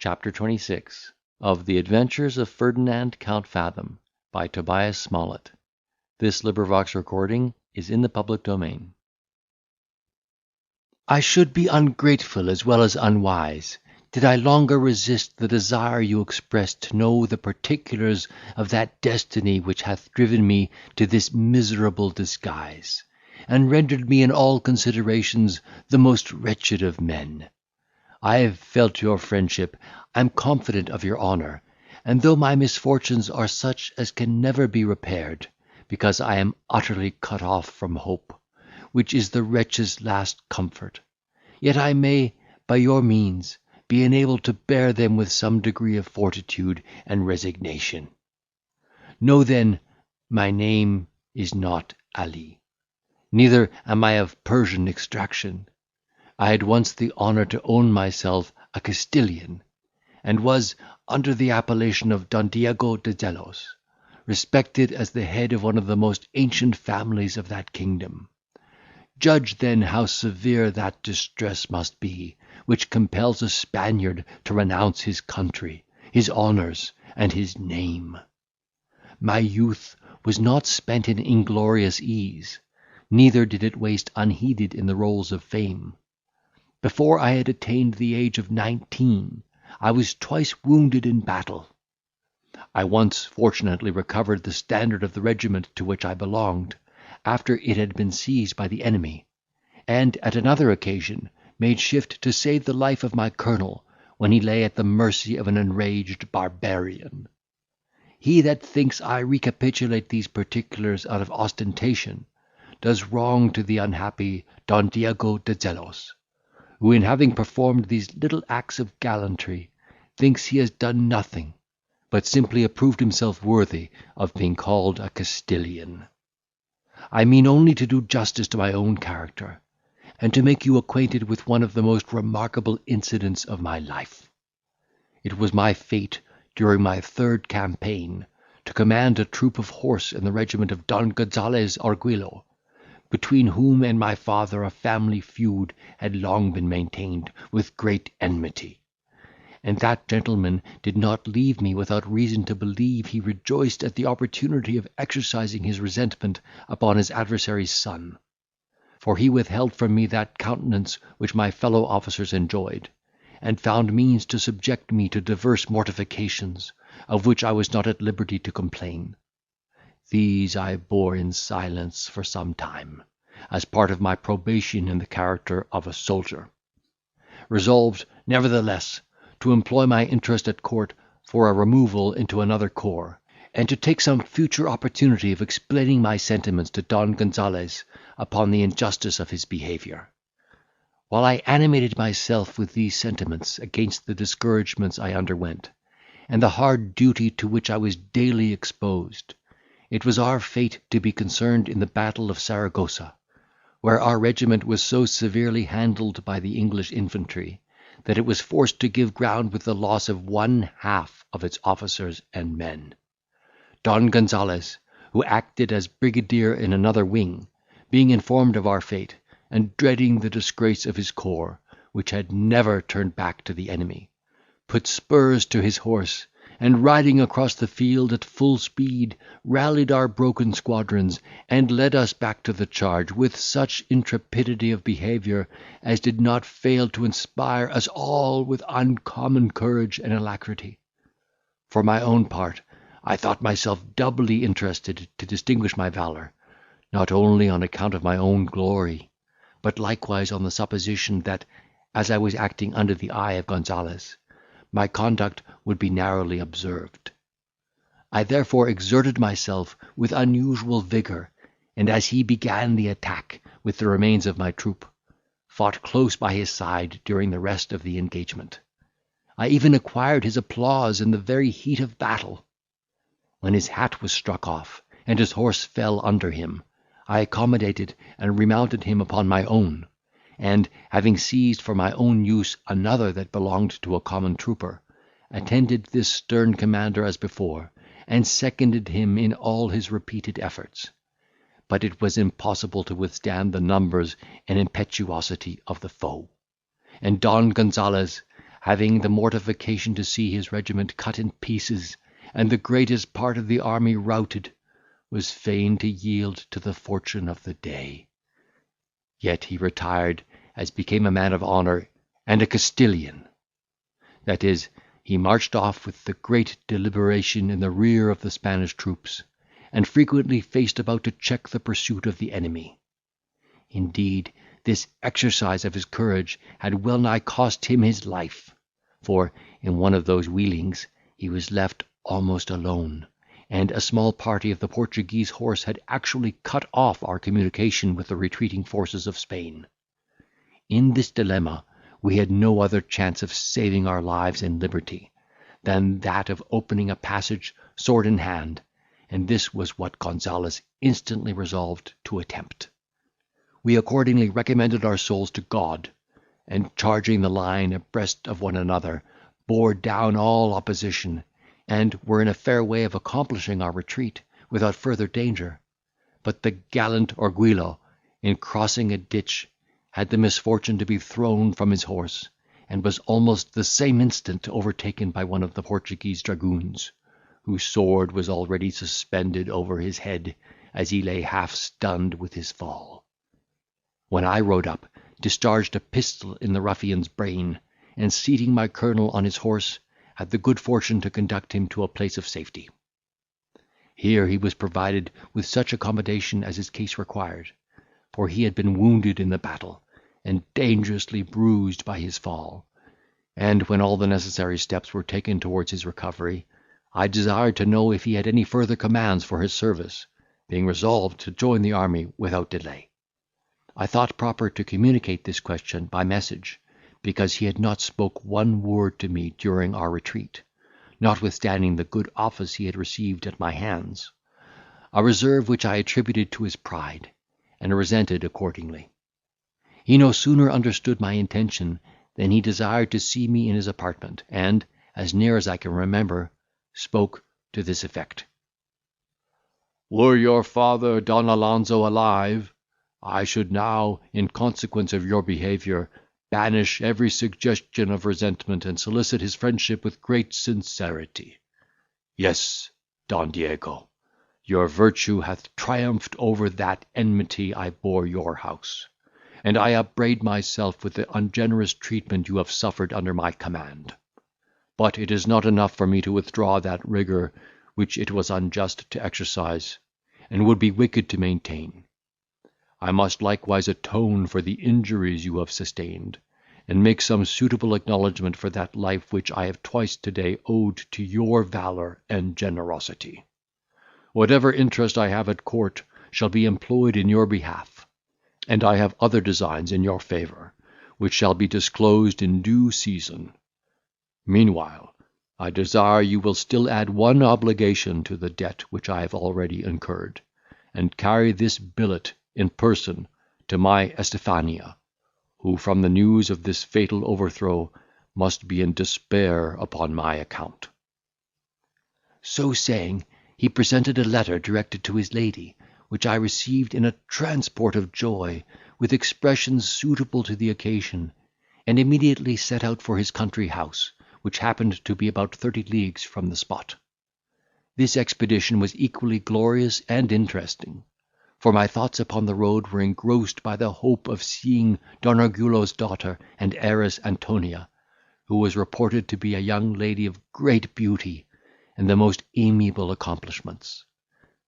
Chapter 26 of the Adventures of Ferdinand Count Fathom by Tobias Smollett. This recording is in the public domain. I should be ungrateful as well as unwise, did I longer resist the desire you expressed to know the particulars of that destiny which hath driven me to this miserable disguise, and rendered me in all considerations the most wretched of men. I have felt your friendship, I am confident of your honour, and though my misfortunes are such as can never be repaired, because I am utterly cut off from hope, which is the wretch's last comfort, yet I may, by your means, be enabled to bear them with some degree of fortitude and resignation. Know then, my name is not Ali, neither am I of Persian extraction. I had once the honour to own myself a Castilian, and was, under the appellation of Don Diego de Zelos, respected as the head of one of the most ancient families of that kingdom. Judge then how severe that distress must be, which compels a Spaniard to renounce his country, his honours, and his name. My youth was not spent in inglorious ease, neither did it waste unheeded in the rolls of fame. Before I had attained the age of 19, I was twice wounded in battle. I once fortunately recovered the standard of the regiment to which I belonged, after it had been seized by the enemy, and at another occasion made shift to save the life of my colonel, when he lay at the mercy of an enraged barbarian. He that thinks I recapitulate these particulars out of ostentation, does wrong to the unhappy Don Diego de Zelos, who, in having performed these little acts of gallantry, thinks he has done nothing, but simply approved himself worthy of being called a Castilian. I mean only to do justice to my own character, and to make you acquainted with one of the most remarkable incidents of my life. It was my fate, during my third campaign, to command a troop of horse in the regiment of Don Gonzales Arguello, between whom and my father a family feud had long been maintained with great enmity; and that gentleman did not leave me without reason to believe he rejoiced at the opportunity of exercising his resentment upon his adversary's son; for he withheld from me that countenance which my fellow officers enjoyed, and found means to subject me to divers mortifications, of which I was not at liberty to complain. These I bore in silence for some time, as part of my probation in the character of a soldier, resolved, nevertheless, to employ my interest at court for a removal into another corps, and to take some future opportunity of explaining my sentiments to Don Gonzales upon the injustice of his behaviour. While I animated myself with these sentiments against the discouragements I underwent, and the hard duty to which I was daily exposed, it was our fate to be concerned in the battle of Saragossa, where our regiment was so severely handled by the English infantry, that it was forced to give ground with the loss of 1/2 of its officers and men. Don Gonzales, who acted as brigadier in another wing, being informed of our fate, and dreading the disgrace of his corps, which had never turned back to the enemy, put spurs to his horse, and riding across the field at full speed, rallied our broken squadrons, and led us back to the charge with such intrepidity of behaviour as did not fail to inspire us all with uncommon courage and alacrity. For my own part, I thought myself doubly interested to distinguish my valour, not only on account of my own glory, but likewise on the supposition that, as I was acting under the eye of Gonzales, my conduct would be narrowly observed. I therefore exerted myself with unusual vigour, and as he began the attack with the remains of my troop, fought close by his side during the rest of the engagement. I even acquired his applause in the very heat of battle. When his hat was struck off, and his horse fell under him, I accommodated and remounted him upon my own, and, having seized for my own use another that belonged to a common trooper, attended this stern commander as before, and seconded him in all his repeated efforts. But it was impossible to withstand the numbers and impetuosity of the foe, and Don Gonzales, having the mortification to see his regiment cut in pieces, and the greatest part of the army routed, was fain to yield to the fortune of the day. Yet he retired as became a man of honour and a Castilian. That is, he marched off with the great deliberation in the rear of the Spanish troops, and frequently faced about to check the pursuit of the enemy. Indeed, this exercise of his courage had well nigh cost him his life, for, in one of those wheelings, he was left almost alone, and a small party of the Portuguese horse had actually cut off our communication with the retreating forces of Spain. In this dilemma, we had no other chance of saving our lives and liberty, than that of opening a passage sword in hand, and this was what Gonzales instantly resolved to attempt. We accordingly recommended our souls to God, and, charging the line abreast of one another, bore down all opposition, and were in a fair way of accomplishing our retreat without further danger. But the gallant Orguilo, in crossing a ditch, had the misfortune to be thrown from his horse, and was almost the same instant overtaken by one of the Portuguese dragoons, whose sword was already suspended over his head, as he lay half stunned with his fall. When I rode up, discharged a pistol in the ruffian's brain, and seating my colonel on his horse, had the good fortune to conduct him to a place of safety. Here he was provided with such accommodation as his case required, for he had been wounded in the battle, and dangerously bruised by his fall; and, when all the necessary steps were taken towards his recovery, I desired to know if he had any further commands for his service, being resolved to join the army without delay. I thought proper to communicate this question by message, because he had not spoke one word to me during our retreat, notwithstanding the good office he had received at my hands; a reserve which I attributed to his pride, and resented accordingly. He no sooner understood my intention than he desired to see me in his apartment, and, as near as I can remember, spoke to this effect: "Were your father Don Alonso alive, I should now, in consequence of your behaviour, banish every suggestion of resentment, and solicit his friendship with great sincerity. Yes, Don Diego, your virtue hath triumphed over that enmity I bore your house, and I upbraid myself with the ungenerous treatment you have suffered under my command. But it is not enough for me to withdraw that rigour which it was unjust to exercise, and would be wicked to maintain. I must likewise atone for the injuries you have sustained, and make some suitable acknowledgment for that life which I have twice to-day owed to your valour and generosity. Whatever interest I have at court shall be employed in your behalf, and I have other designs in your favour, which shall be disclosed in due season. Meanwhile, I desire you will still add one obligation to the debt which I have already incurred, and carry this billet in person to my Estefania, who, from the news of this fatal overthrow, must be in despair upon my account." So saying, he presented a letter directed to his lady, which I received in a transport of joy, with expressions suitable to the occasion, and immediately set out for his country house, which happened to be about 30 leagues from the spot. This expedition was equally glorious and interesting, for my thoughts upon the road were engrossed by the hope of seeing Don Orgulo's daughter and heiress Antonia, who was reported to be a young lady of great beauty, and the most amiable accomplishments.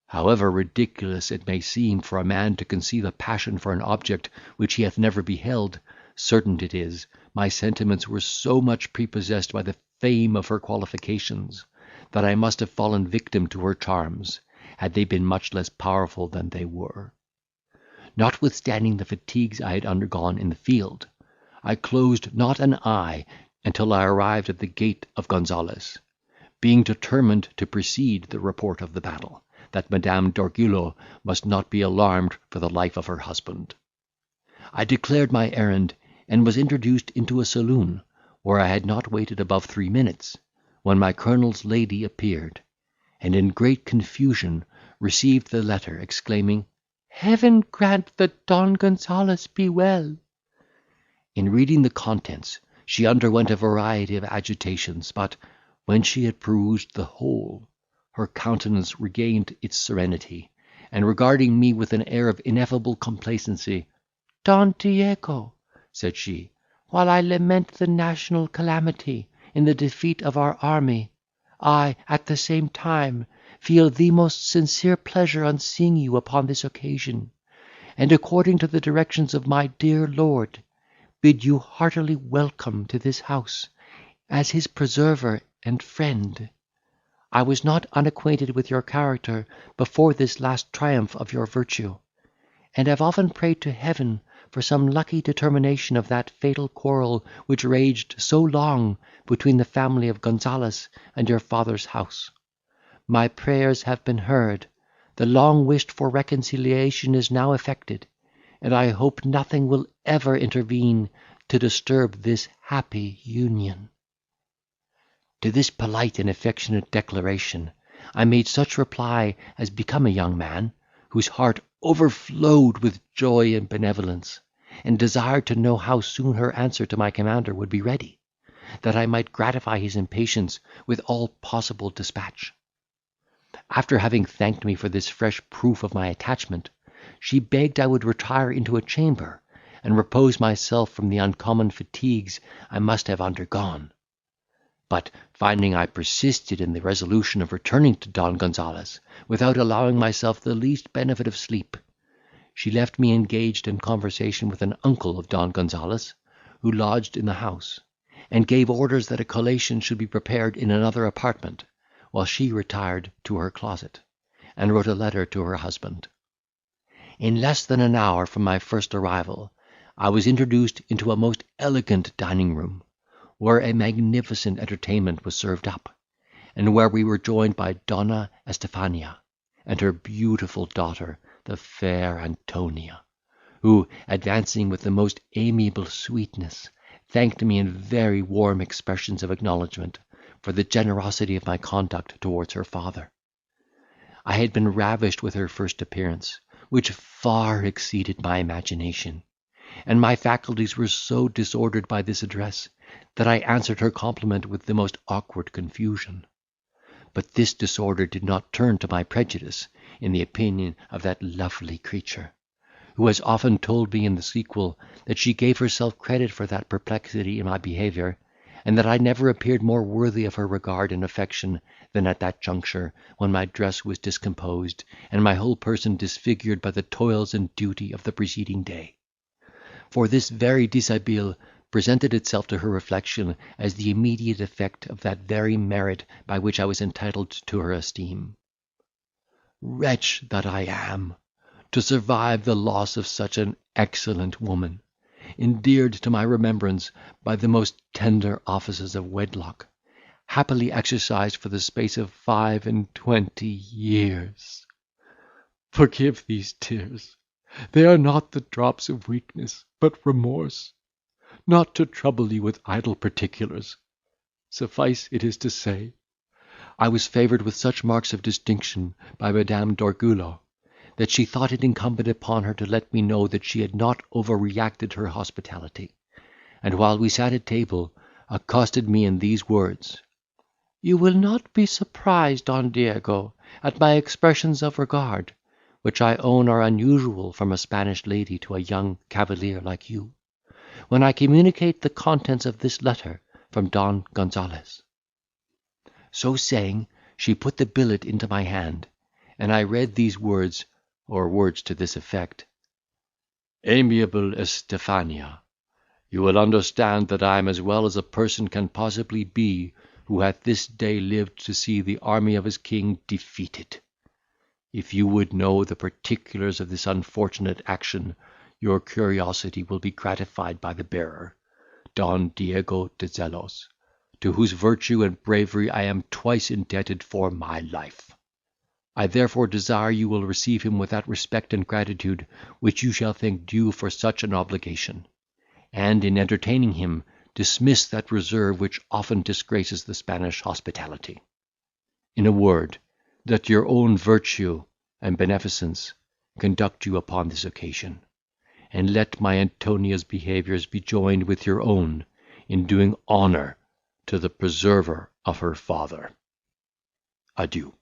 However ridiculous it may seem for a man to conceive a passion for an object which he hath never beheld, certain it is, my sentiments were so much prepossessed by the fame of her qualifications, that I must have fallen victim to her charms, had they been much less powerful than they were. Notwithstanding the fatigues I had undergone in the field, I closed not an eye until I arrived at the gate of Gonzales, being determined to precede the report of the battle, that Madame d'Orgulo must not be alarmed for the life of her husband. I declared my errand, and was introduced into a saloon, where I had not waited above 3 minutes, when my colonel's lady appeared, and in great confusion received the letter, exclaiming, "Heaven grant that Don Gonzales be well!" In reading the contents, She underwent a variety of agitations, but, when she had perused the whole, her countenance regained its serenity, and regarding me with an air of ineffable complacency, "Don Diego," said she, "while I lament the national calamity in the defeat of our army, I, at the same time, feel the most sincere pleasure on seeing you upon this occasion, and, according to the directions of my dear lord, bid you heartily welcome to this house, as his preserver and friend. I was not unacquainted with your character before this last triumph of your virtue, and have often prayed to Heaven for some lucky determination of that fatal quarrel which raged so long between the family of Gonzales and your father's house. My prayers have been heard, the long wished for reconciliation is now effected, and I hope nothing will ever intervene to disturb this happy union." To this polite and affectionate declaration I made such reply as became a young man, whose heart overflowed with joy and benevolence, and desired to know how soon her answer to my commander would be ready, that I might gratify his impatience with all possible despatch. After having thanked me for this fresh proof of my attachment, she begged I would retire into a chamber, and repose myself from the uncommon fatigues I must have undergone. But, finding I persisted in the resolution of returning to Don Gonzales, without allowing myself the least benefit of sleep, she left me engaged in conversation with an uncle of Don Gonzales, who lodged in the house, and gave orders that a collation should be prepared in another apartment, while she retired to her closet, and wrote a letter to her husband. In less than an hour from my first arrival, I was introduced into a most elegant dining room, where a magnificent entertainment was served up, and where we were joined by Donna Estefania, and her beautiful daughter, the fair Antonia, who, advancing with the most amiable sweetness, thanked me in very warm expressions of acknowledgment for the generosity of my conduct towards her father. I had been ravished with her first appearance, which far exceeded my imagination, and my faculties were so disordered by this address, that I answered her compliment with the most awkward confusion. But this disorder did not turn to my prejudice in the opinion of that lovely creature, who has often told me in the sequel that she gave herself credit for that perplexity in my behaviour, and that I never appeared more worthy of her regard and affection than at that juncture, when my dress was discomposed, and my whole person disfigured by the toils and duty of the preceding day. For this very dishabille presented itself to her reflection as the immediate effect of that very merit by which I was entitled to her esteem. Wretch that I am, to survive the loss of such an excellent woman, endeared to my remembrance by the most tender offices of wedlock, happily exercised for the space of 25 years. Forgive these tears, they are not the drops of weakness, but remorse. Not to trouble you with idle particulars, suffice it is to say, I was favoured with such marks of distinction by Madame d'Orgullo, that she thought it incumbent upon her to let me know that she had not overreacted her hospitality, and while we sat at table, accosted me in these words: "You will not be surprised, Don Diego, at my expressions of regard, which I own are unusual from a Spanish lady to a young cavalier like you, when I communicate the contents of this letter from Don Gonzales." So saying, she put the billet into my hand, and I read these words, or words to this effect: "Amiable Estefania, you will understand that I am as well as a person can possibly be who hath this day lived to see the army of his king defeated. If you would know the particulars of this unfortunate action, your curiosity will be gratified by the bearer, Don Diego de Zelos, to whose virtue and bravery I am twice indebted for my life. I therefore desire you will receive him with that respect and gratitude which you shall think due for such an obligation, and in entertaining him, dismiss that reserve which often disgraces the Spanish hospitality. In a word, let your own virtue and beneficence conduct you upon this occasion, and let my Antonia's behaviours be joined with your own in doing honour to the preserver of her father. Adieu."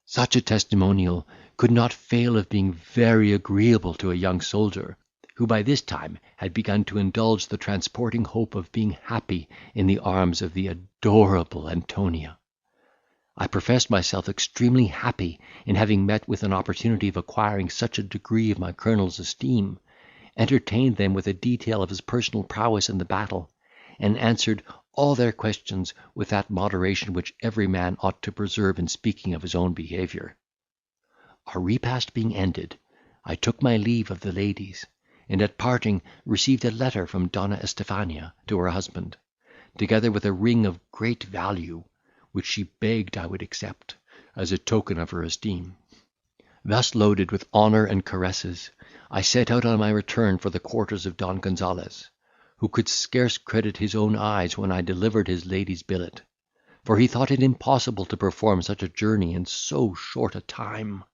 Such a testimonial could not fail of being very agreeable to a young soldier, who by this time had begun to indulge the transporting hope of being happy in the arms of the adorable Antonia. I professed myself extremely happy in having met with an opportunity of acquiring such a degree of my colonel's esteem, entertained them with a detail of his personal prowess in the battle, and answered all their questions with that moderation which every man ought to preserve in speaking of his own behaviour. Our repast being ended, I took my leave of the ladies, and at parting received a letter from Donna Estifania to her husband, together with a ring of great value, which she begged I would accept, as a token of her esteem. Thus loaded with honour and caresses, I set out on my return for the quarters of Don Gonzales, who could scarce credit his own eyes when I delivered his lady's billet, for he thought it impossible to perform such a journey in so short a time.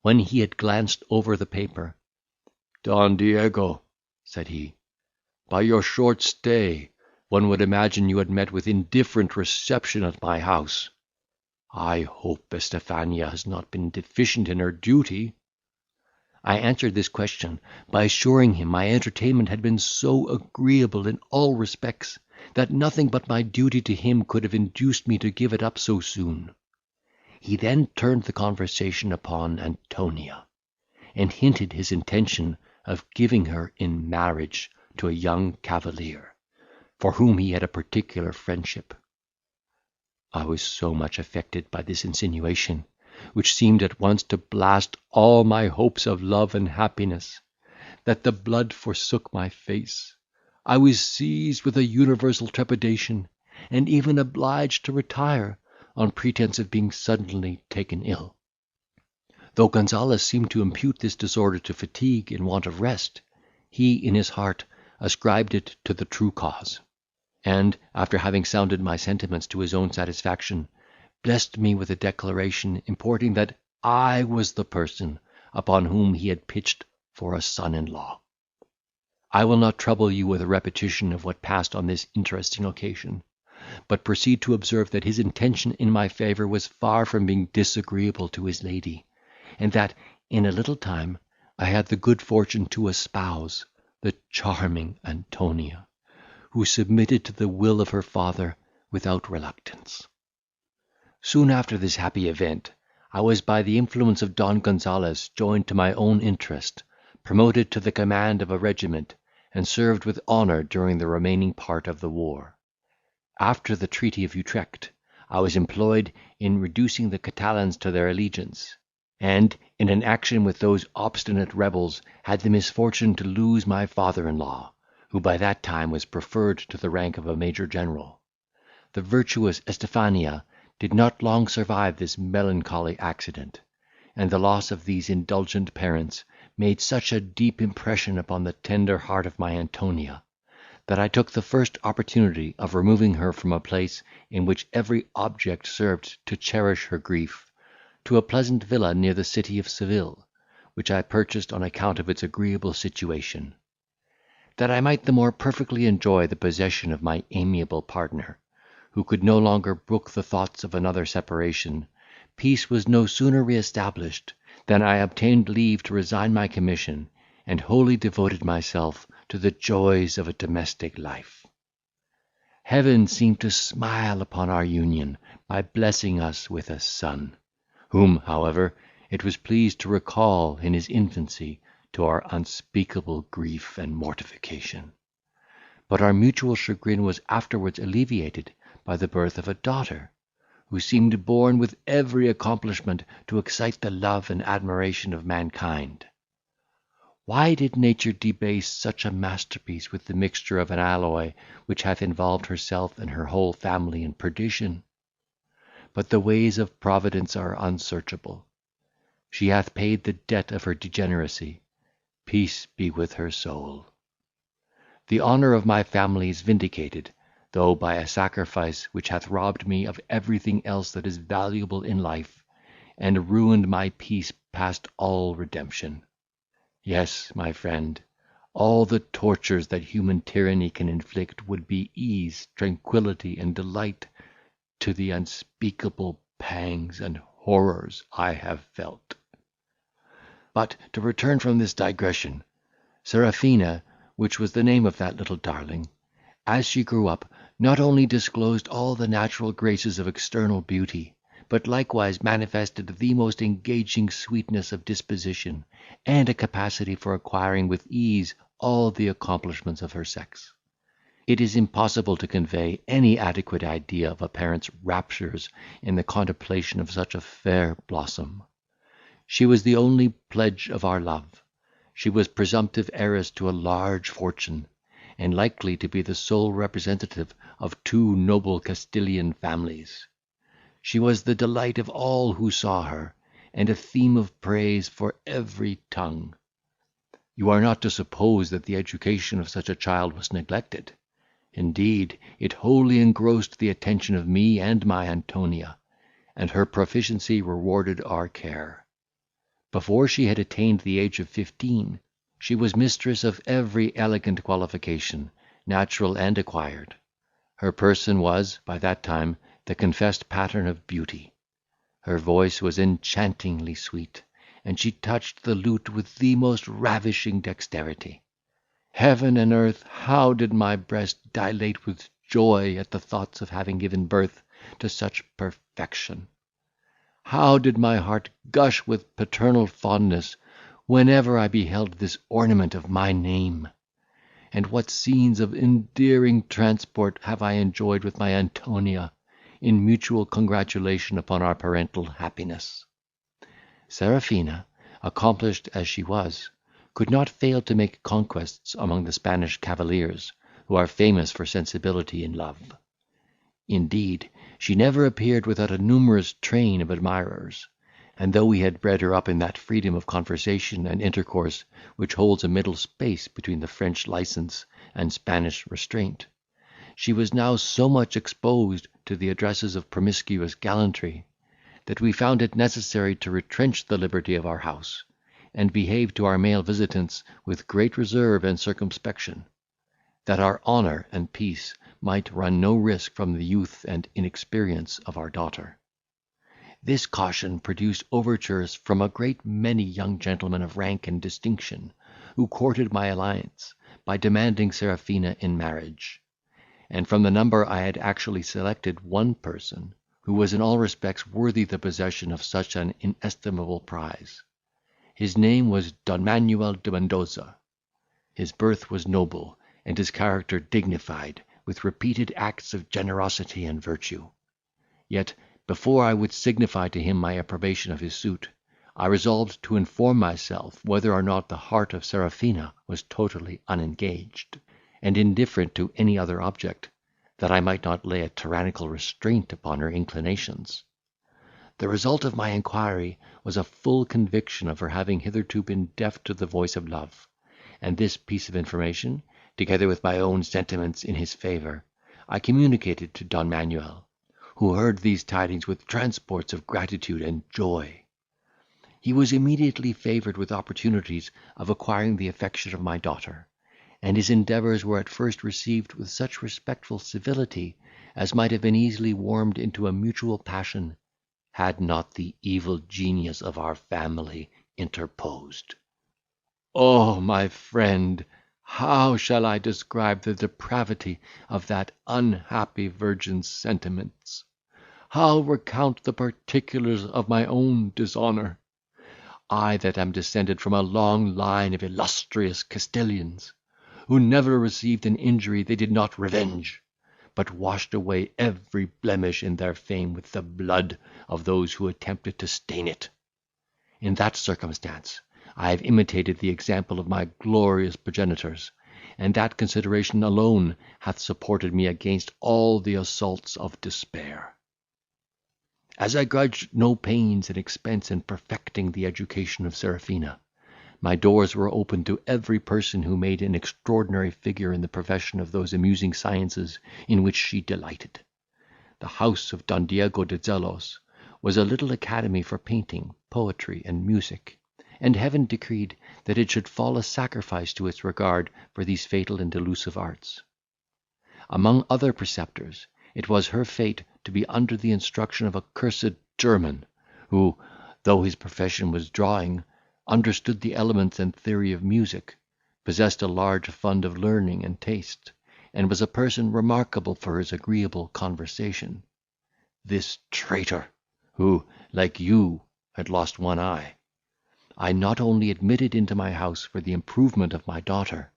When he had glanced over the paper, "Don Diego," said he, "by your short stay, one would imagine you had met with indifferent reception at my house. I hope Estifania has not been deficient in her duty." I answered this question by assuring him my entertainment had been so agreeable in all respects, that nothing but my duty to him could have induced me to give it up so soon. He then turned the conversation upon Antonia, and hinted his intention of giving her in marriage to a young cavalier, for whom he had a particular friendship. I was so much affected by this insinuation, which seemed at once to blast all my hopes of love and happiness, that the blood forsook my face. I was seized with a universal trepidation, and even obliged to retire, on pretence of being suddenly taken ill. Though Gonzales seemed to impute this disorder to fatigue and want of rest, he in his heart ascribed it to the true cause, and, after having sounded my sentiments to his own satisfaction, blessed me with a declaration importing that I was the person upon whom he had pitched for a son-in-law. I will not trouble you with a repetition of what passed on this interesting occasion, but proceed to observe that his intention in my favour was far from being disagreeable to his lady, and that, in a little time, I had the good fortune to espouse the charming Antonia, who submitted to the will of her father without reluctance. Soon after this happy event, I was by the influence of Don Gonzales joined to my own interest, promoted to the command of a regiment, and served with honour during the remaining part of the war. After the treaty of Utrecht, I was employed in reducing the Catalans to their allegiance, and, in an action with those obstinate rebels, had the misfortune to lose my father-in-law, who by that time was preferred to the rank of a major general. The virtuous Estifania did not long survive this melancholy accident, and the loss of these indulgent parents made such a deep impression upon the tender heart of my Antonia, that I took the first opportunity of removing her from a place in which every object served to cherish her grief, to a pleasant villa near the city of Seville, which I purchased on account of its agreeable situation. That I might the more perfectly enjoy the possession of my amiable partner, who could no longer brook the thoughts of another separation, peace was no sooner re-established than I obtained leave to resign my commission, and wholly devoted myself to the joys of a domestic life. Heaven seemed to smile upon our union by blessing us with a son, whom, however, it was pleased to recall in his infancy to our unspeakable grief and mortification. But our mutual chagrin was afterwards alleviated by the birth of a daughter, who seemed born with every accomplishment to excite the love and admiration of mankind. Why did nature debase such a masterpiece with the mixture of an alloy which hath involved herself and her whole family in perdition? But the ways of Providence are unsearchable. She hath paid the debt of her degeneracy. Peace be with her soul. The honour of my family is vindicated, though by a sacrifice which hath robbed me of everything else that is valuable in life, and ruined my peace past all redemption. Yes, my friend, all the tortures that human tyranny can inflict would be ease, tranquillity, and delight to the unspeakable pangs and horrors I have felt. But to return from this digression, Serafina, which was the name of that little darling, as she grew up, not only disclosed all the natural graces of external beauty, but likewise manifested the most engaging sweetness of disposition, and a capacity for acquiring with ease all the accomplishments of her sex. It is impossible to convey any adequate idea of a parent's raptures in the contemplation of such a fair blossom. She was the only pledge of our love. She was presumptive heiress to a large fortune, and likely to be the sole representative of two noble Castilian families. She was the delight of all who saw her, and a theme of praise for every tongue. You are not to suppose that the education of such a child was neglected. Indeed, it wholly engrossed the attention of me and my Antonia, and her proficiency rewarded our care. Before she had attained the age of 15, she was mistress of every elegant qualification, natural and acquired. Her person was, by that time, the confessed pattern of beauty. Her voice was enchantingly sweet, and she touched the lute with the most ravishing dexterity. Heaven and earth, how did my breast dilate with joy at the thoughts of having given birth to such perfection! How did my heart gush with paternal fondness whenever I beheld this ornament of my name! And what scenes of endearing transport have I enjoyed with my Antonia, in mutual congratulation upon our parental happiness! Serafina, accomplished as she was, could not fail to make conquests among the Spanish cavaliers, who are famous for sensibility in love. Indeed, she never appeared without a numerous train of admirers; and though we had bred her up in that freedom of conversation and intercourse which holds a middle space between the French licence and Spanish restraint, she was now so much exposed to the addresses of promiscuous gallantry, that we found it necessary to retrench the liberty of our house, and behave to our male visitants with great reserve and circumspection, that our honour and peace might run no risk from the youth and inexperience of our daughter. This caution produced overtures from a great many young gentlemen of rank and distinction, who courted my alliance, by demanding Serafina in marriage; and from the number I had actually selected one person, who was in all respects worthy the possession of such an inestimable prize. His name was Don Manuel de Mendoza. His birth was noble, and his character dignified with repeated acts of generosity and virtue. Yet, before I would signify to him my approbation of his suit, I resolved to inform myself whether or not the heart of Serafina was totally unengaged, and indifferent to any other object, that I might not lay a tyrannical restraint upon her inclinations. The result of my inquiry was a full conviction of her having hitherto been deaf to the voice of love; and this piece of information, together with my own sentiments in his favour, I communicated to Don Manuel, who heard these tidings with transports of gratitude and joy. He was immediately favoured with opportunities of acquiring the affection of my daughter, and his endeavours were at first received with such respectful civility as might have been easily warmed into a mutual passion, had not the evil genius of our family interposed. Oh, my friend, how shall I describe the depravity of that unhappy virgin's sentiments? How recount the particulars of my own dishonour? I that am descended from a long line of illustrious Castilians, who never received an injury they did not revenge, but washed away every blemish in their fame with the blood of those who attempted to stain it. In that circumstance I have imitated the example of my glorious progenitors, and that consideration alone hath supported me against all the assaults of despair. As I grudged no pains and expense in perfecting the education of Serafina, my doors were open to every person who made an extraordinary figure in the profession of those amusing sciences in which she delighted. The house of Don Diego de Zelos was a little academy for painting, poetry, and music, and heaven decreed that it should fall a sacrifice to its regard for these fatal and delusive arts. Among other preceptors, it was her fate to be under the instruction of a cursed German, who, though his profession was drawing, understood the elements and theory of music, possessed a large fund of learning and taste, and was a person remarkable for his agreeable conversation. This traitor, who, like you, had lost one eye, I not only admitted into my house for the improvement of my daughter,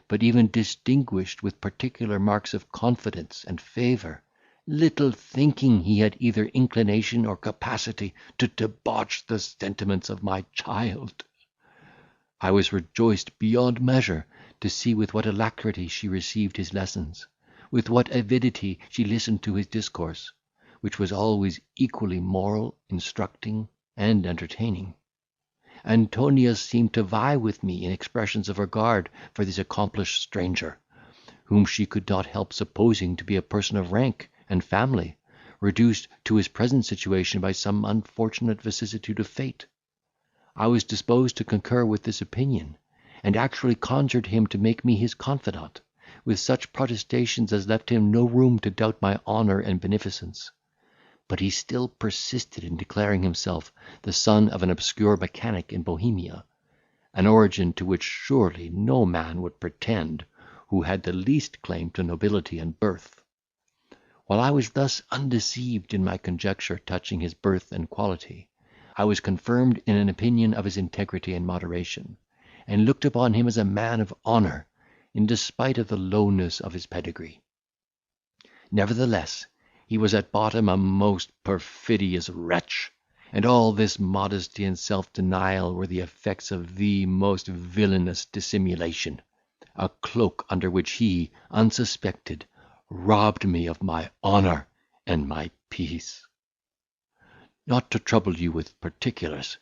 but even distinguished with particular marks of confidence and favour, little thinking he had either inclination or capacity to debauch the sentiments of my child. I was rejoiced beyond measure to see with what alacrity she received his lessons, with what avidity she listened to his discourse, which was always equally moral, instructing, and entertaining. Antonia seemed to vie with me in expressions of regard for this accomplished stranger, whom she could not help supposing to be a person of rank and family, reduced to his present situation by some unfortunate vicissitude of fate. I was disposed to concur with this opinion, and actually conjured him to make me his confidant, with such protestations as left him no room to doubt my honour and beneficence. But he still persisted in declaring himself the son of an obscure mechanic in Bohemia, an origin to which surely no man would pretend who had the least claim to nobility and birth. While I was thus undeceived in my conjecture touching his birth and quality, I was confirmed in an opinion of his integrity and moderation, and looked upon him as a man of honour, in despite of the lowness of his pedigree. Nevertheless, he was at bottom a most perfidious wretch, and all this modesty and self-denial were the effects of the most villainous dissimulation, a cloak under which he, unsuspected, robbed me of my honour and my peace. Not to trouble you with particulars,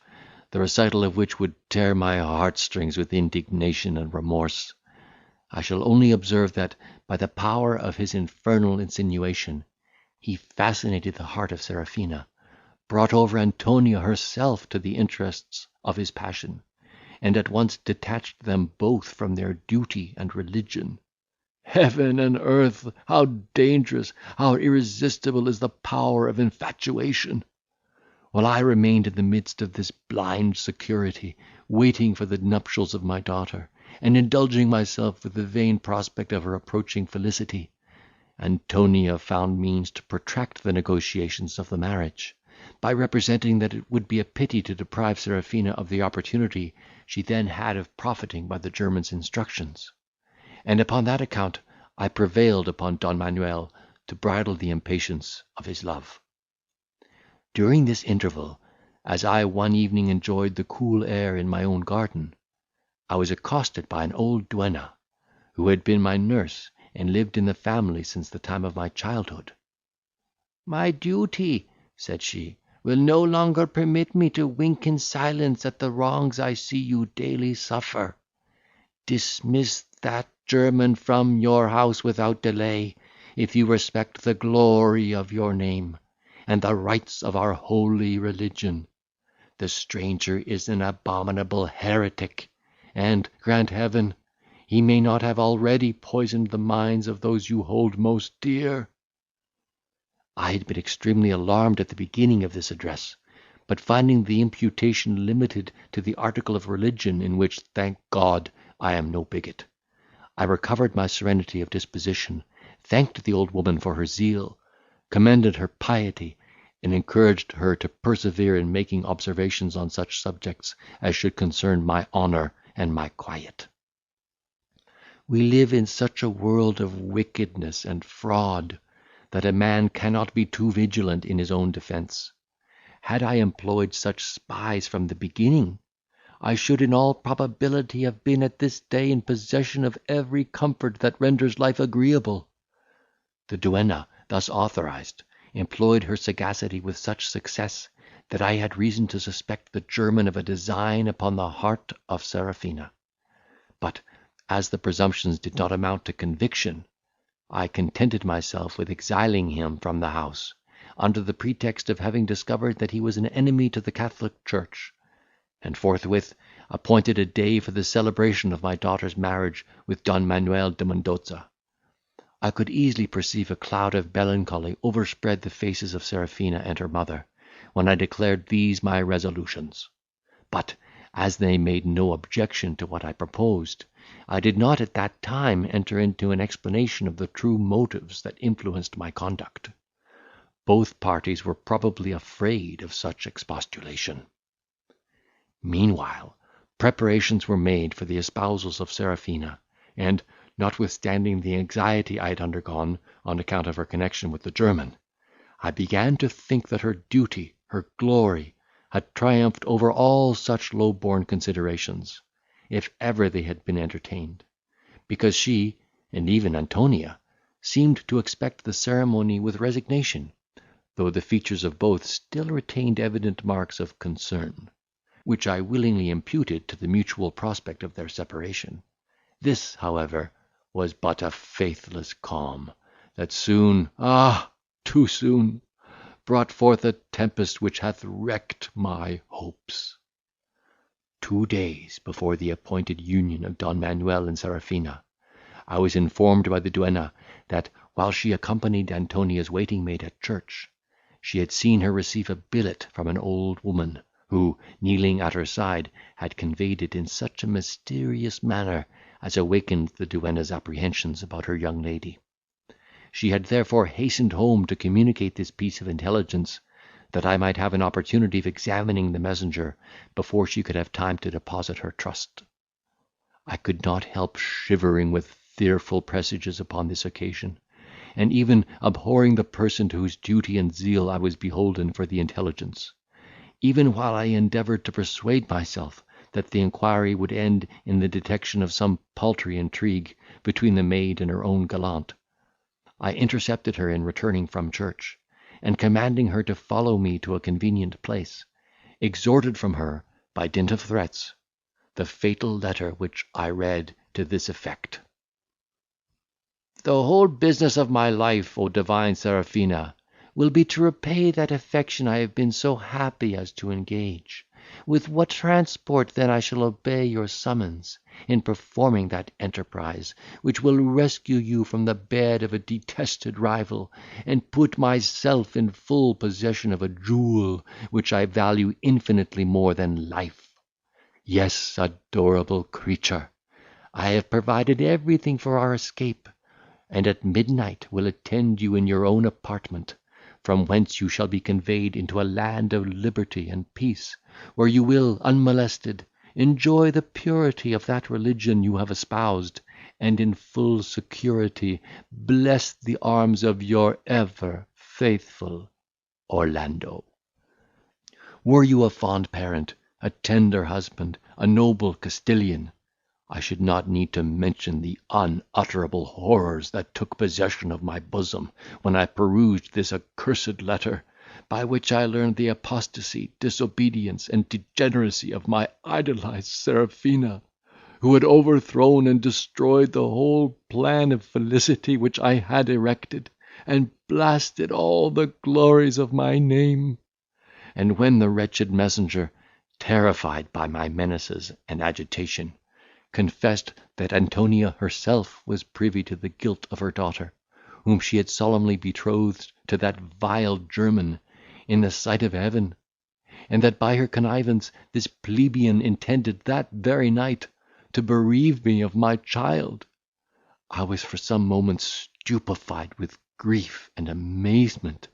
the recital of which would tear my heartstrings with indignation and remorse, I shall only observe that, by the power of his infernal insinuation, he fascinated the heart of Serafina, brought over Antonia herself to the interests of his passion, and at once detached them both from their duty and religion. Heaven and earth! How dangerous, how irresistible is the power of infatuation! While I remained in the midst of this blind security, waiting for the nuptials of my daughter, and indulging myself with the vain prospect of her approaching felicity, Antonia found means to protract the negotiations of the marriage, by representing that it would be a pity to deprive Serafina of the opportunity she then had of profiting by the German's instructions; and upon that account I prevailed upon Don Manuel to bridle the impatience of his love. During this interval, as I one evening enjoyed the cool air in my own garden, I was accosted by an old duenna, who had been my nurse, and lived in the family since the time of my childhood. "My duty," said she, "will no longer permit me to wink in silence at the wrongs I see you daily suffer. Dismiss that German from your house without delay, if you respect the glory of your name, and the rights of our holy religion. The stranger is an abominable heretic, and, grant Heaven, he may not have already poisoned the minds of those you hold most dear." I had been extremely alarmed at the beginning of this address, but finding the imputation limited to the article of religion, in which, thank God, I am no bigot, I recovered my serenity of disposition, thanked the old woman for her zeal, commended her piety, and encouraged her to persevere in making observations on such subjects as should concern my honour and my quiet. We live in such a world of wickedness and fraud, that a man cannot be too vigilant in his own defence. Had I employed such spies from the beginning, I should in all probability have been at this day in possession of every comfort that renders life agreeable. The duenna, thus authorised, employed her sagacity with such success, that I had reason to suspect the German of a design upon the heart of Serafina; but, as the presumptions did not amount to conviction, I contented myself with exiling him from the house, under the pretext of having discovered that he was an enemy to the Catholic Church, and forthwith appointed a day for the celebration of my daughter's marriage with Don Manuel de Mendoza. I could easily perceive a cloud of melancholy overspread the faces of Serafina and her mother, when I declared these my resolutions; but, as they made no objection to what I proposed, I did not at that time enter into an explanation of the true motives that influenced my conduct. Both parties were probably afraid of such expostulation. Meanwhile, preparations were made for the espousals of Serafina, and, notwithstanding the anxiety I had undergone on account of her connection with the German, I began to think that her duty, her glory, had triumphed over all such low-born considerations, if ever they had been entertained, because she, and even Antonia, seemed to expect the ceremony with resignation, though the features of both still retained evident marks of concern, which I willingly imputed to the mutual prospect of their separation. This, however, was but a faithless calm, that soon, too soon, brought forth a tempest which hath wrecked my hopes. 2 days before the appointed union of Don Manuel and Serafina, I was informed by the duenna, that, while she accompanied Antonia's waiting maid at church, she had seen her receive a billet from an old woman, who, kneeling at her side, had conveyed it in such a mysterious manner as awakened the duenna's apprehensions about her young lady. She had therefore hastened home to communicate this piece of intelligence, that I might have an opportunity of examining the messenger before she could have time to deposit her trust. I could not help shivering with fearful presages upon this occasion, and even abhorring the person to whose duty and zeal I was beholden for the intelligence, even while I endeavoured to persuade myself that the inquiry would end in the detection of some paltry intrigue between the maid and her own gallant. I intercepted her in returning from church, and commanding her to follow me to a convenient place, extorted from her, by dint of threats, the fatal letter which I read to this effect: "The whole business of my life, O divine Serafina, will be to repay that affection I have been so happy as to engage. With what transport then I shall obey your summons, in performing that enterprise, which will rescue you from the bed of a detested rival, and put myself in full possession of a jewel which I value infinitely more than life! Yes, adorable creature, I have provided everything for our escape, and at midnight will attend you in your own apartment, from whence you shall be conveyed into a land of liberty and peace, where you will, unmolested, enjoy the purity of that religion you have espoused, and in full security bless the arms of your ever faithful Orlando. Were you a fond parent, a tender husband, a noble Castilian, I should not need to mention the unutterable horrors that took possession of my bosom, when I perused this accursed letter, by which I learned the apostasy, disobedience, and degeneracy of my idolised Serafina, who had overthrown and destroyed the whole plan of felicity which I had erected, and blasted all the glories of my name. And when the wretched messenger, terrified by my menaces and agitation, confessed that Antonia herself was privy to the guilt of her daughter, whom she had solemnly betrothed to that vile German, in the sight of Heaven, and that by her connivance this plebeian intended that very night to bereave me of my child, I was for some moments stupefied with grief and amazement,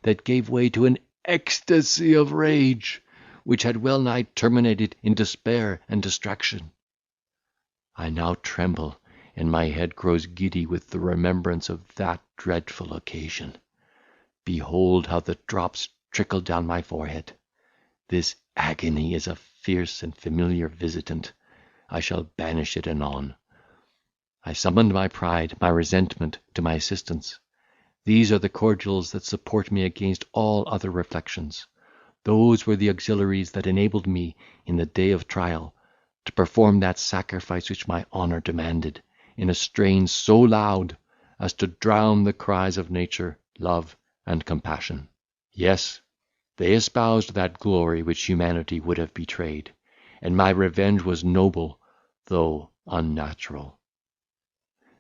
that gave way to an ecstasy of rage, which had well nigh terminated in despair and distraction. I now tremble, and my head grows giddy with the remembrance of that dreadful occasion. Behold how the drops trickle down my forehead. This agony is a fierce and familiar visitant. I shall banish it anon. I summoned my pride, my resentment, to my assistance. These are the cordials that support me against all other reflections. Those were the auxiliaries that enabled me, in the day of trial, to perform that sacrifice which my honour demanded, in a strain so loud as to drown the cries of nature, love, and compassion. Yes, they espoused that glory which humanity would have betrayed, and my revenge was noble, though unnatural.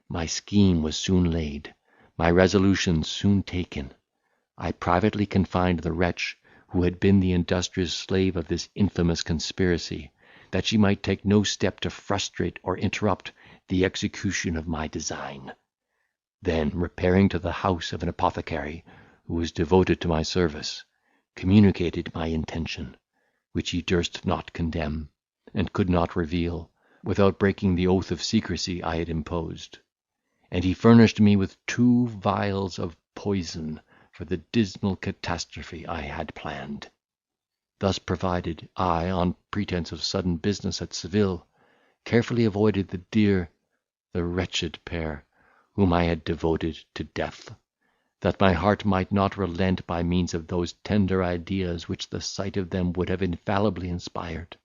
My scheme was soon laid, my resolution soon taken. I privately confined the wretch who had been the industrious slave of this infamous conspiracy, that she might take no step to frustrate or interrupt the execution of my design. Then, repairing to the house of an apothecary, who was devoted to my service, communicated my intention, which he durst not condemn, and could not reveal, without breaking the oath of secrecy I had imposed. And he furnished me with 2 vials of poison for the dismal catastrophe I had planned. Thus provided, I, on pretence of sudden business at Seville, carefully avoided the wretched pair, whom I had devoted to death, that my heart might not relent by means of those tender ideas which the sight of them would have infallibly inspired;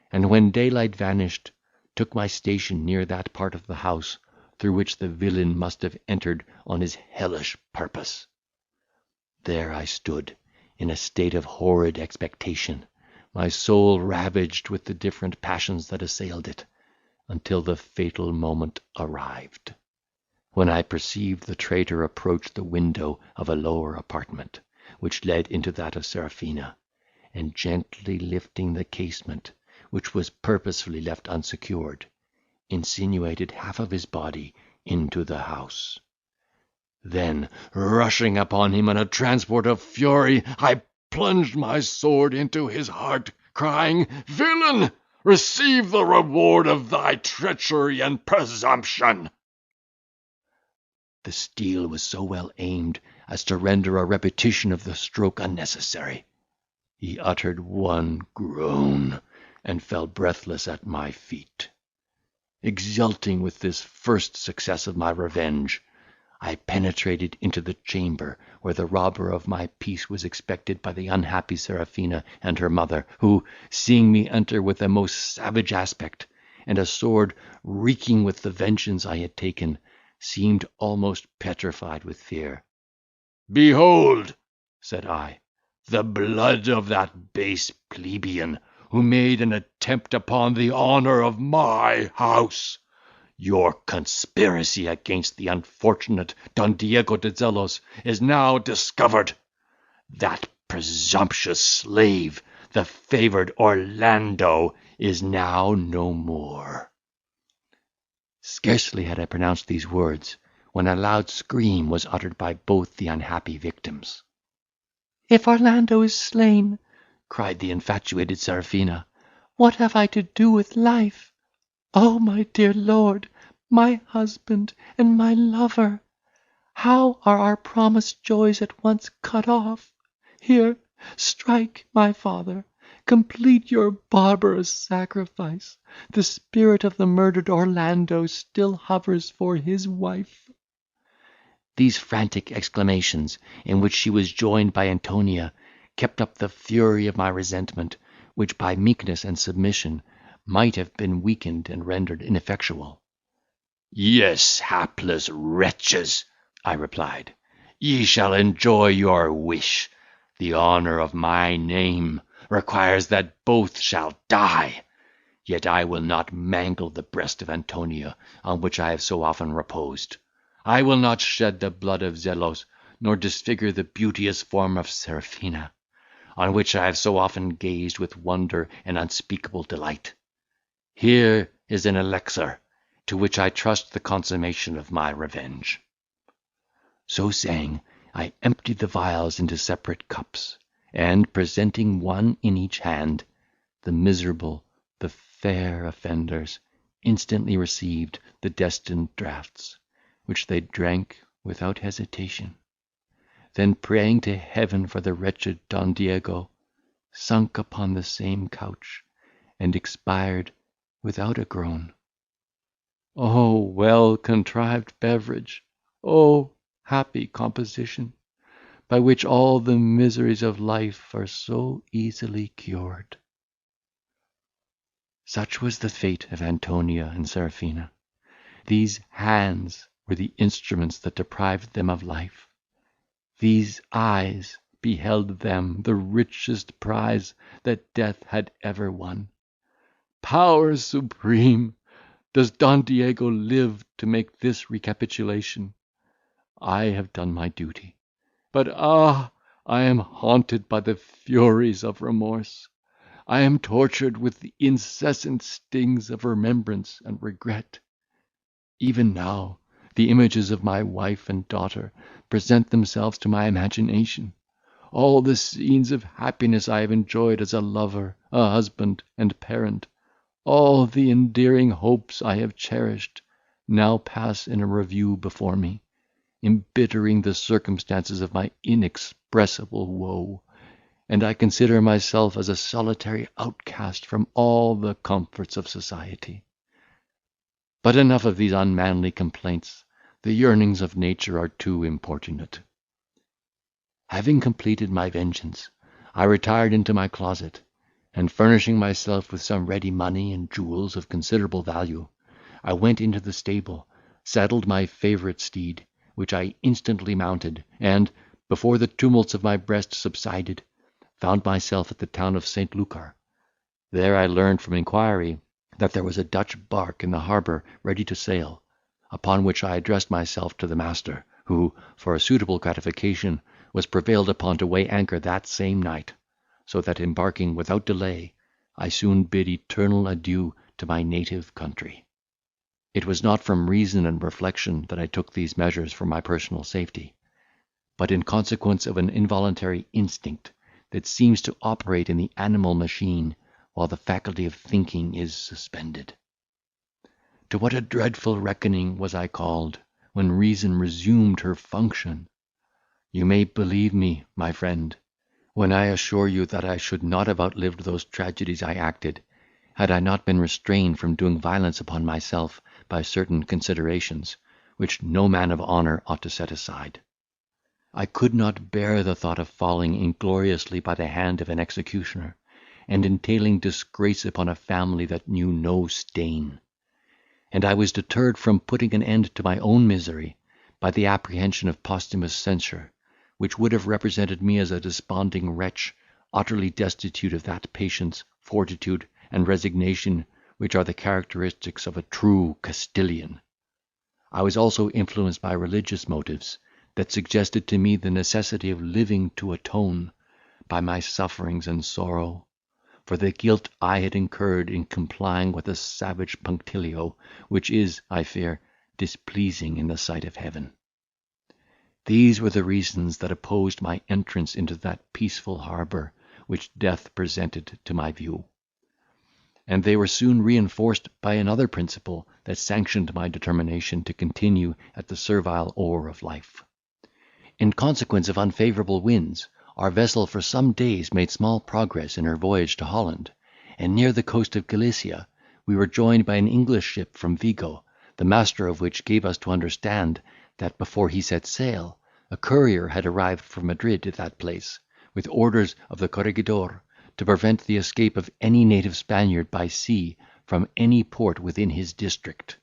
and when daylight vanished, took my station near that part of the house through which the villain must have entered on his hellish purpose. There I stood, in a state of horrid expectation, my soul ravaged with the different passions that assailed it, until the fatal moment arrived, when I perceived the traitor approach the window of a lower apartment, which led into that of Serafina, and gently lifting the casement, which was purposely left unsecured, insinuated half of his body into the house. Then, rushing upon him in a transport of fury, I plunged my sword into his heart, crying, "Villain, receive the reward of thy treachery and presumption!" The steel was so well aimed as to render a repetition of the stroke unnecessary. He uttered one groan, and fell breathless at my feet. Exulting with this first success of my revenge, I penetrated into the chamber where the robber of my peace was expected by the unhappy Serafina and her mother, who, seeing me enter with a most savage aspect, and a sword reeking with the vengeance I had taken, seemed almost petrified with fear. "Behold," said I, "the blood of that base plebeian, who made an attempt upon the honour of my house. Your conspiracy against the unfortunate Don Diego de Zelos is now discovered. That presumptuous slave, the favoured Orlando, is now no more." Scarcely had I pronounced these words, when a loud scream was uttered by both the unhappy victims. "If Orlando is slain," cried the infatuated Serafina, "what have I to do with life? Oh, my dear lord, my husband, and my lover! How are our promised joys at once cut off! Here, strike, my father, complete your barbarous sacrifice. The spirit of the murdered Orlando still hovers for his wife." These frantic exclamations, in which she was joined by Antonia, kept up the fury of my resentment, which by meekness and submission might have been weakened and rendered ineffectual. "Yes, hapless wretches," I replied, "ye shall enjoy your wish. The honour of my name requires that both shall die. Yet I will not mangle the breast of Antonia, on which I have so often reposed. I will not shed the blood of Zelos, nor disfigure the beauteous form of Serafina, on which I have so often gazed with wonder and unspeakable delight. Here is an elixir, to which I trust the consummation of my revenge." So saying, I emptied the vials into separate cups, and, presenting one in each hand, the miserable, the fair offenders instantly received the destined draughts, which they drank without hesitation. Then, praying to heaven for the wretched Don Diego, sunk upon the same couch, and expired without a groan. Oh, well-contrived beverage! Oh, happy composition, by which all the miseries of life are so easily cured! Such was the fate of Antonia and Serafina. These hands were the instruments that deprived them of life. These eyes beheld them the richest prize that death had ever won. Powers supreme! Does Don Diego live to make this recapitulation? I have done my duty, but I am haunted by the furies of remorse. I am tortured with the incessant stings of remembrance and regret. Even now, the images of my wife and daughter present themselves to my imagination. All the scenes of happiness I have enjoyed as a lover, a husband, and parent, all the endearing hopes I have cherished, now pass in a review before me, embittering the circumstances of my inexpressible woe, and I consider myself as a solitary outcast from all the comforts of society. But enough of these unmanly complaints. The yearnings of nature are too importunate. Having completed my vengeance, I retired into my closet, and furnishing myself with some ready money and jewels of considerable value, I went into the stable, saddled my favourite steed, which I instantly mounted, and, before the tumults of my breast subsided, found myself at the town of St. Lucar. There I learned from inquiry that there was a Dutch bark in the harbour ready to sail, upon which I addressed myself to the master, who, for a suitable gratification, was prevailed upon to weigh anchor that same night, so that, embarking without delay, I soon bid eternal adieu to my native country. It was not from reason and reflection that I took these measures for my personal safety, but in consequence of an involuntary instinct that seems to operate in the animal machine while the faculty of thinking is suspended. To what a dreadful reckoning was I called, when reason resumed her function! You may believe me, my friend, when I assure you that I should not have outlived those tragedies I acted, had I not been restrained from doing violence upon myself by certain considerations, which no man of honour ought to set aside. I could not bear the thought of falling ingloriously by the hand of an executioner, and entailing disgrace upon a family that knew no stain; and I was deterred from putting an end to my own misery by the apprehension of posthumous censure, which would have represented me as a desponding wretch, utterly destitute of that patience, fortitude, and resignation which are the characteristics of a true Castilian. I was also influenced by religious motives, that suggested to me the necessity of living to atone, by my sufferings and sorrow, for the guilt I had incurred in complying with a savage punctilio, which is, I fear, displeasing in the sight of heaven. These were the reasons that opposed my entrance into that peaceful harbour which death presented to my view; and they were soon reinforced by another principle that sanctioned my determination to continue at the servile oar of life. In consequence of unfavourable winds, our vessel for some days made small progress in her voyage to Holland, and near the coast of Galicia we were joined by an English ship from Vigo, the master of which gave us to understand, that before he set sail, a courier had arrived from Madrid at that place, with orders of the corregidor to prevent the escape of any native Spaniard by sea from any port within his district,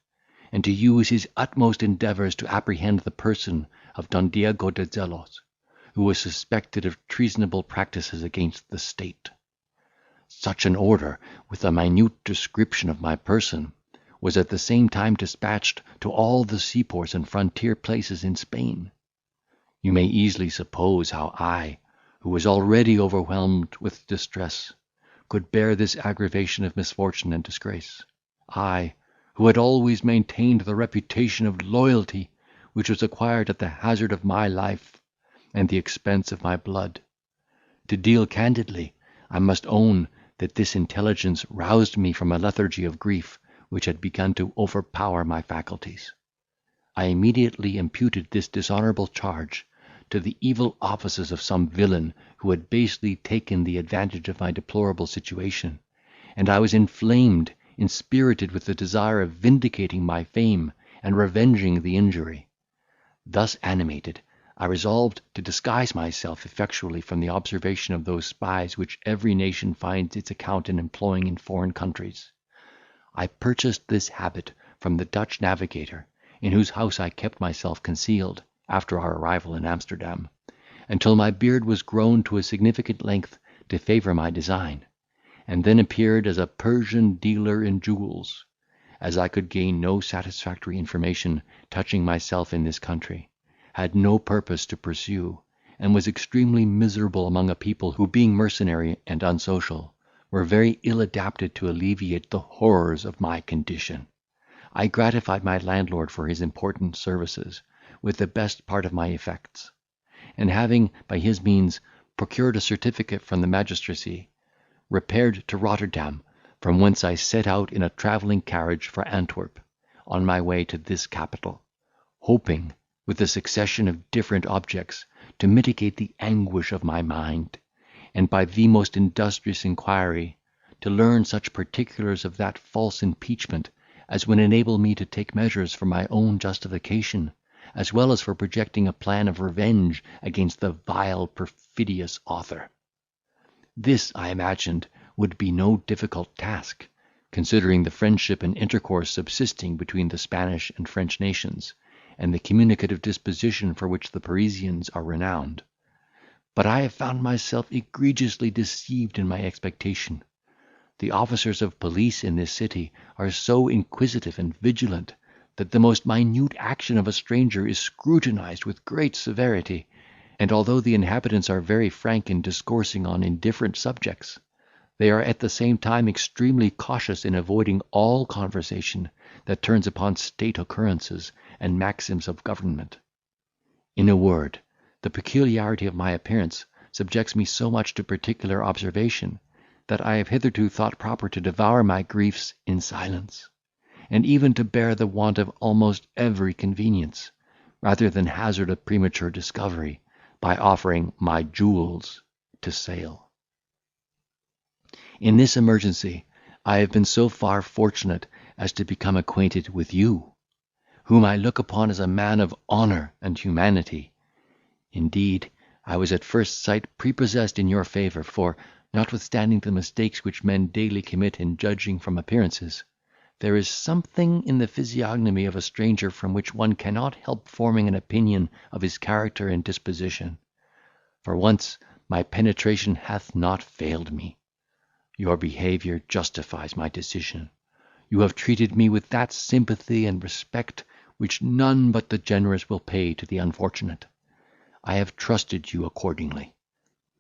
and to use his utmost endeavours to apprehend the person of Don Diego de Zelos, who was suspected of treasonable practices against the state. Such an order, with a minute description of my person, was at the same time dispatched to all the seaports and frontier places in Spain. You may easily suppose how I, who was already overwhelmed with distress, could bear this aggravation of misfortune and disgrace. I, who had always maintained the reputation of loyalty, which was acquired at the hazard of my life and the expense of my blood. To deal candidly, I must own that this intelligence roused me from a lethargy of grief which had begun to overpower my faculties. I immediately imputed this dishonourable charge to the evil offices of some villain who had basely taken the advantage of my deplorable situation, and I was inflamed, inspirited with the desire of vindicating my fame and revenging the injury. Thus animated, I resolved to disguise myself effectually from the observation of those spies which every nation finds its account in employing in foreign countries. I purchased this habit from the Dutch navigator, in whose house I kept myself concealed, after our arrival in Amsterdam, until my beard was grown to a significant length to favour my design, and then appeared as a Persian dealer in jewels. As I could gain no satisfactory information touching myself in this country, had no purpose to pursue, and was extremely miserable among a people who, being mercenary and unsocial, were very ill adapted to alleviate the horrors of my condition, I gratified my landlord for his important services with the best part of my effects; and having, by his means, procured a certificate from the magistracy, repaired to Rotterdam, from whence I set out in a travelling carriage for Antwerp, on my way to this capital, hoping, with a succession of different objects, to mitigate the anguish of my mind, and by the most industrious inquiry, to learn such particulars of that false impeachment as would enable me to take measures for my own justification, as well as for projecting a plan of revenge against the vile perfidious author. This, I imagined, would be no difficult task, considering the friendship and intercourse subsisting between the Spanish and French nations, and the communicative disposition for which the Parisians are renowned. But I have found myself egregiously deceived in my expectation. The officers of police in this city are so inquisitive and vigilant, that the most minute action of a stranger is scrutinised with great severity; and although the inhabitants are very frank in discoursing on indifferent subjects, they are at the same time extremely cautious in avoiding all conversation that turns upon state occurrences and maxims of government. In a word, the peculiarity of my appearance subjects me so much to particular observation, that I have hitherto thought proper to devour my griefs in silence, and even to bear the want of almost every convenience, rather than hazard a premature discovery, by offering my jewels to sale. In this emergency, I have been so far fortunate as to become acquainted with you, whom I look upon as a man of honour and humanity. Indeed, I was at first sight prepossessed in your favour, for, notwithstanding the mistakes which men daily commit in judging from appearances, there is something in the physiognomy of a stranger from which one cannot help forming an opinion of his character and disposition. For once my penetration hath not failed me. Your behaviour justifies my decision. You have treated me with that sympathy and respect which none but the generous will pay to the unfortunate. I have trusted you accordingly.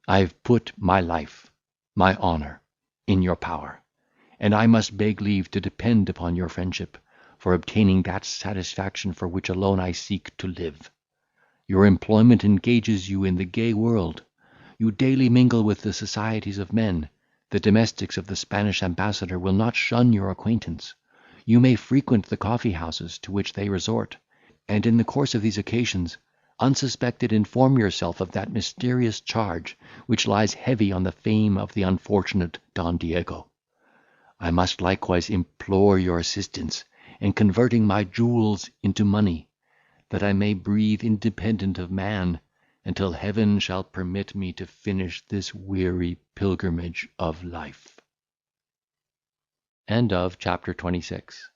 I have put my life, my honour, in your power, and I must beg leave to depend upon your friendship, for obtaining that satisfaction for which alone I seek to live. Your employment engages you in the gay world. You daily mingle with the societies of men. The domestics of the Spanish ambassador will not shun your acquaintance. You may frequent the coffee houses to which they resort, and in the course of these occasions, unsuspected, inform yourself of that mysterious charge which lies heavy on the fame of the unfortunate Don Diego. I must likewise implore your assistance in converting my jewels into money, that I may breathe independent of man, until heaven shall permit me to finish this weary pilgrimage of life. End of chapter 26.